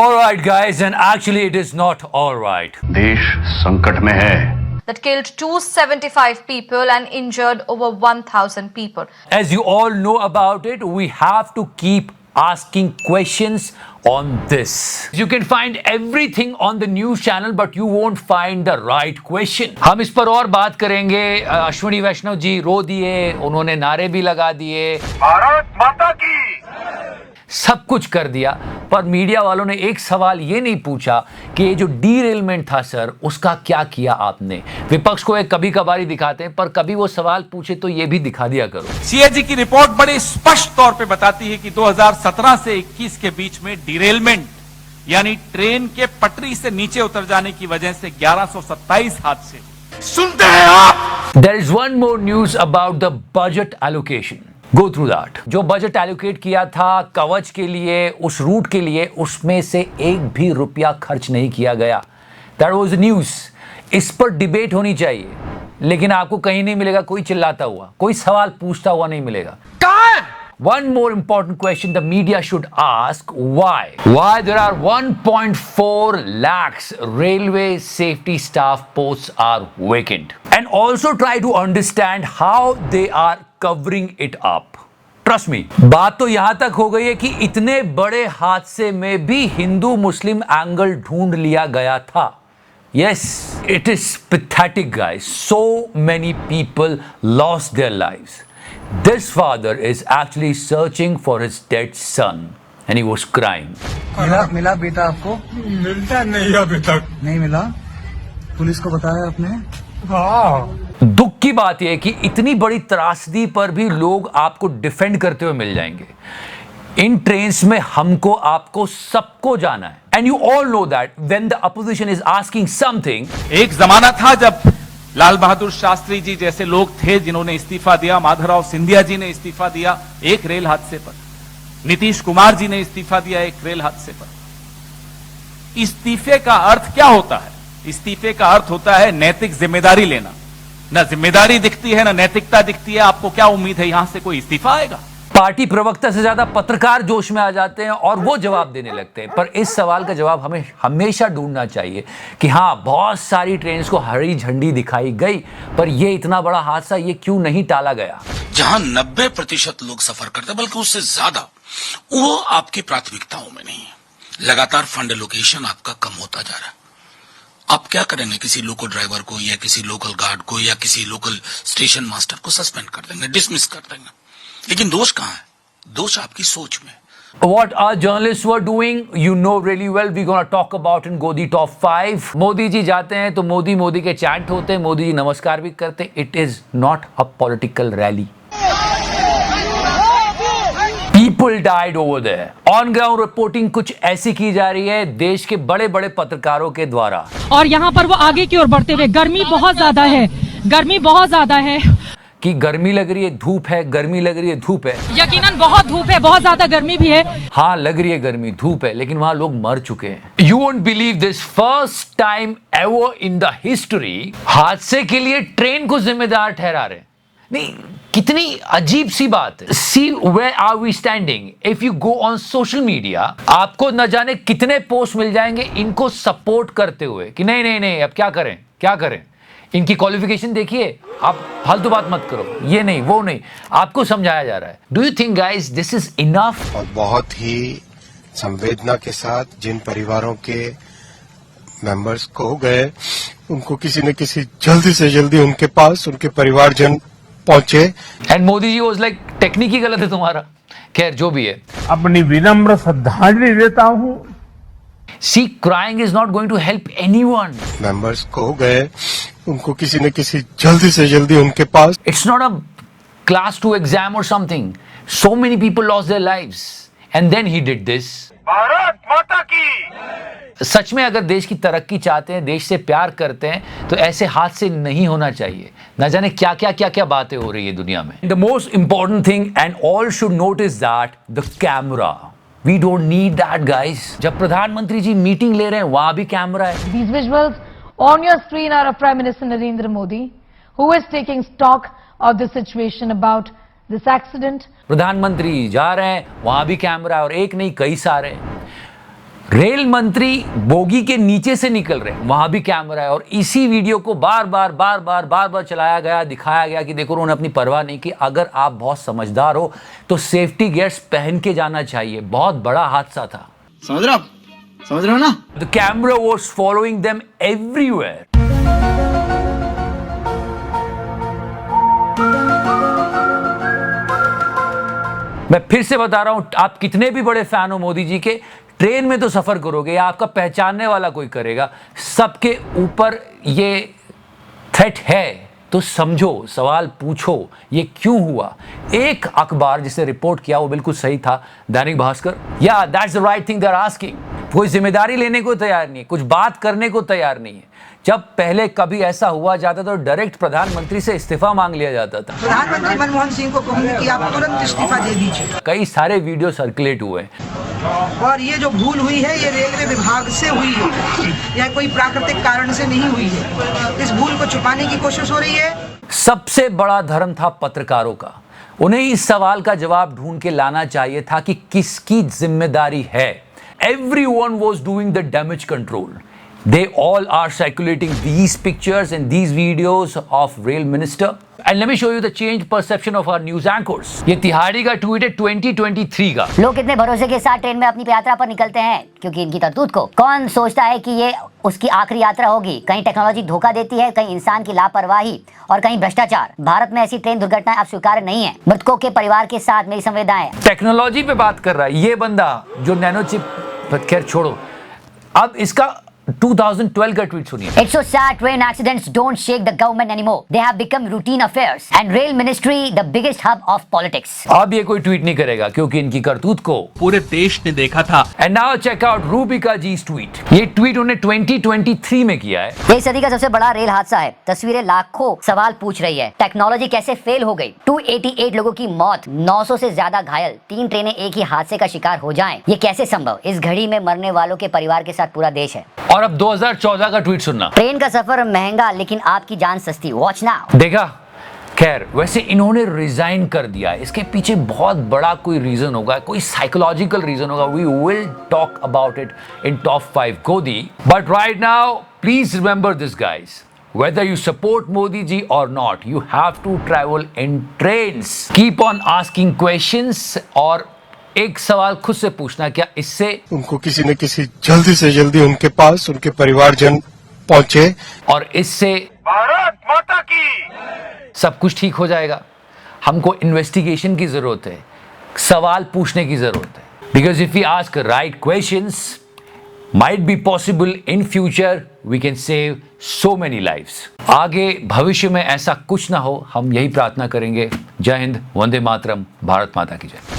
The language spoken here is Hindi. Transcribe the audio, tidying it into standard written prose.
All right, guys, and actually it is not all right. देश संकट में है. That killed 275 people and injured over 1,000 people. As you all know about it, we have to keep asking questions on this. You can find everything on the news channel, but you won't find the right question. हम इस पर और बात करेंगे. अश्विनी वैष्णव जी रो दिए, उन्होंने नारे भी लगा दिए, भारत माता की. सब कुछ कर दिया, पर मीडिया वालों ने एक सवाल ये नहीं पूछा कि ये जो डीरेलमेंट था सर, उसका क्या किया आपने. विपक्ष को एक कभी कभारी दिखाते हैं, पर कभी वो सवाल पूछे तो ये भी दिखा दिया करो. सीएजी की रिपोर्ट बड़े स्पष्ट तौर पे बताती है कि 2017 से 21 के बीच में डीरेलमेंट यानी ट्रेन के पटरी से नीचे उतर जाने की वजह से 1127 हादसे. सुनते हैं आप? There is one more news about the budget allocation. Go through that. जो बजट एलोकेट किया था कवच के लिए, उस रूट के लिए, उसमें से एक भी रुपया खर्च नहीं किया गया. That was news. इस पर डिबेट होनी चाहिए, लेकिन आपको कहीं नहीं मिलेगा कोई चिल्लाता हुआ, कोई सवाल पूछता हुआ नहीं मिलेगा. One more important question the media should ask: why there are 1.4 lakhs railway safety staff posts are vacant, and also try to understand how they are covering it up. Trust me, बात तो यहां तक हो गई है कि इतने बड़े हादसे में भी हिंदू मुस्लिम एंगल ढूंढ लिया गया था. Yes, it is pathetic, guys. So many people lost their lives. This father is actually searching for his dead son and he was crying. मिला बेटा आपको? मिलता नहीं अभी तक. नहीं मिला? पुलिस को बताया आपने? हाँ. दुख की बात यह है कि इतनी बड़ी त्रासदी पर भी लोग आपको डिफेंड करते हुए मिल जाएंगे. इन ट्रेन्स में हमको आपको सबको जाना है. And you all know that when the opposition is asking something. एक जमाना था जब लाल बहादुर शास्त्री जी जैसे लोग थे जिन्होंने इस्तीफा दिया. माधवराव सिंधिया जी ने इस्तीफा दिया एक रेल हादसे पर. नीतीश कुमार जी ने इस्तीफा दिया एक रेल हादसे पर. इस्तीफे का अर्थ क्या होता है? इस्तीफे का अर्थ होता है नैतिक जिम्मेदारी लेना. ना जिम्मेदारी दिखती है ना नैतिकता दिखती है. आपको क्या उम्मीद है यहां से कोई इस्तीफा आएगा? पार्टी प्रवक्ता से ज्यादा पत्रकार जोश में आ जाते हैं और वो जवाब देने लगते हैं. पर इस सवाल का जवाब हमें हमेशा ढूंढना चाहिए कि हाँ, बहुत सारी ट्रेन को हरी झंडी दिखाई गई, पर ये इतना बड़ा हादसा ये क्यों नहीं टाला गया? जहां 90% लोग सफर करते बल्कि उससे ज्यादा, वो आपकी प्राथमिकताओं में नहीं है. लगातार फंड एलोकेशन आपका कम होता जा रहा है. आप क्या करेंगे? किसी लोकल ड्राइवर को या किसी लोकल गार्ड को या किसी लोकल स्टेशन मास्टर को सस्पेंड कर देंगे, डिसमिस कर देंगे. लेकिन दोष कहां है? दोष आपकी सोच में. What our journalists were doing, you know really well. We're gonna talk about in Godi Top 5. Modi ji जाते हैं तो मोदी के चैंट होते हैं, मोदी जी नमस्कार भी करते हैं. It is not a political rally. People died over there. On ground reporting कुछ ऐसी की जा रही है देश के बड़े बड़े पत्रकारों के द्वारा. और यहाँ पर वो आगे की ओर बढ़ते हुए, गर्मी बहुत ज्यादा है, गर्मी बहुत ज्यादा है, कि गर्मी लग रही है, धूप है, गर्मी लग रही है, धूप है. यकीनन बहुत धूप है, बहुत ज्यादा गर्मी भी है. हाँ, लग रही है गर्मी, धूप है, लेकिन वहां लोग मर चुके हैं. You won't believe this, first time ever in the history, हादसे के लिए ट्रेन को जिम्मेदार ठहरा रहे. नहीं, कितनी अजीब सी बात है. See where are we standing? If you go on social media, आपको न जाने कितने पोस्ट मिल जाएंगे इनको सपोर्ट करते हुए कि नहीं नहीं नहीं, अब क्या करें क्या करें. इनकी क्वालिफिकेशन देखिए, आप फालतू बात मत करो, ये नहीं वो नहीं, आपको समझाया जा रहा है. Do you think guys this is enough? और बहुत ही संवेदना के साथ जिन परिवारों के मेंबर्स खो गए, उनको किसी न किसी जल्दी से जल्दी उनके पास उनके परिवारजन पहुंचे. And Modi ji was like, technique ही गलत है तुम्हारा. खैर जो भी है, अपनी विनम्र श्रद्धांजलि देता हूं. See, crying is not going to help anyone. Members खो गए, उनको किसी न किसी जल्दी से जल्दी उनके पास. It's not a class 2 exam or something. So many people lost their lives. And then he did this. Bharat माता की. सच में अगर देश की तरक्की चाहते हैं, देश से प्यार करते हैं, तो ऐसे हादसे नहीं होना चाहिए. न जाने क्या बातें हो रही है दुनिया में. The most important thing and all should notice that the camera. We don't need that, guys. जब प्रधानमंत्री जी मीटिंग ले रहे हैं वहां भी कैमरा है. These visuals on your screen are of Prime Minister Narendra Modi, who is taking stock of the situation about this accident. प्रधानमंत्री जा रहे हैं वहां भी कैमरा है, और एक नहीं कई सारे. रेल मंत्री बोगी के नीचे से निकल रहे हैं, वहां भी कैमरा है और इसी वीडियो को बार बार चलाया गया, दिखाया गया कि देखो उन्होंने अपनी परवाह नहीं की। अगर आप बहुत समझदार हो तो सेफ्टी गियर्स पहन के जाना चाहिए। बहुत बड़ा हादसा था, समझ रहे हो ना? The camera was following them everywhere. मैं फिर से बता रहा हूं, आप कितने भी बड़े फैन हो मोदी जी के, ट्रेन में तो सफर करोगे या आपका पहचानने वाला कोई करेगा, सबके ऊपर ये थ्रेट है तो समझो, सवाल पूछो ये क्यों हुआ। एक अखबार जिसने रिपोर्ट किया वो बिल्कुल सही था, दैनिक भास्कर। या that's the right thing they are asking. कोई जिम्मेदारी लेने को तैयार नहीं है, कुछ बात करने को तैयार नहीं है। जब पहले कभी ऐसा हुआ जाता तो डायरेक्ट प्रधानमंत्री से इस्तीफा मांग लिया जाता था। प्रधानमंत्री मनमोहन सिंह को कहूंगी कि आप तुरंत इस्तीफा दे दीजिए। कई सारे वीडियो सर्कुलेट हुए और ये जो भूल हुई है ये रेलवे विभाग से हुई है, यह कोई प्राकृतिक कारण से नहीं हुई है। इस भूल को छुपाने की कोशिश हो रही है। सबसे बड़ा धर्म था पत्रकारों का, उन्हें इस सवाल का जवाब ढूंढ के लाना चाहिए था कि किसकी जिम्मेदारी है। Everyone was doing the damage control. They all are circulating these pictures and these videos of rail minister. And let me show you the changed perception of our news anchors. ये तिहाड़ी का ट्वीट है 2023 का। लोग कितने भरोसे के साथ ट्रेन में अपनी यात्रा पर निकलते हैं क्योंकि इनकी करतूत को कौन सोचता है कि ये उसकी आखिरी यात्रा होगी। कहीं टेक्नोलॉजी धोखा देती है, कहीं इंसान की लापरवाही और कहीं भ्रष्टाचार। भारत में ऐसी ट्रेन दुर्घटनाएं अब स्वीकार्य नहीं है। मृतकों के परिवार के साथ मेरी संवेदनाएं। टेक्नोलॉजी पे बात कर रहा है ये बंदा जो नैनो चिप, खैर छोड़ो। अब इसका 2012 का ट्वीट सुनिए। It's so sad train accidents don't shake the government anymore. They have become routine affairs. And rail ministry the biggest hub of politics. अब ये कोई ट्वीट नहीं करेगा क्योंकि इनकी करतूत को पूरे देश ने देखा था। And now check out Rubika ji tweet. ये ट्वीट उन्होंने 2023 में किया है। ये सदी का सबसे बड़ा रेल हादसा है। तस्वीरें लाखों सवाल पूछ रही है। टेक्नोलॉजी कैसे फेल हो गई? 288 लोगों की मौत, 900 से ज्यादा घायल, 3 ट्रेनें एक ही हादसे का शिकार हो जाएं। ये कैसे संभव? इस घड़ी में मरने वालों के परिवार के साथ पूरा देश है। और अब 2014 का ट्वीट सुनना। ट्रेन का सफर महंगा लेकिन आपकी जान सस्ती। Watch now. देखा? खैर वैसे इन्होंने रिजाइन कर दिया, इसके पीछे बहुत बड़ा कोई रीजन होगा, कोई साइकोलॉजिकल रीजन होगा। We will talk about it in top 5 गोदी। But right now please remember this guys, whether you support Modi ji or not, you have to travel in trains. Keep on asking questions और एक सवाल खुद से पूछना, क्या इससे उनको किसी न किसी जल्दी से जल्दी उनके पास उनके परिवारजन पहुंचे और इससे भारत माता की सब कुछ ठीक हो जाएगा? हमको इन्वेस्टिगेशन की जरूरत है, सवाल पूछने की जरूरत है। Because if we ask right questions, might be possible in future we can save so many lives. आगे भविष्य में ऐसा कुछ ना हो, हम यही प्रार्थना करेंगे। जय हिंद, वंदे मातरम, भारत माता की जय।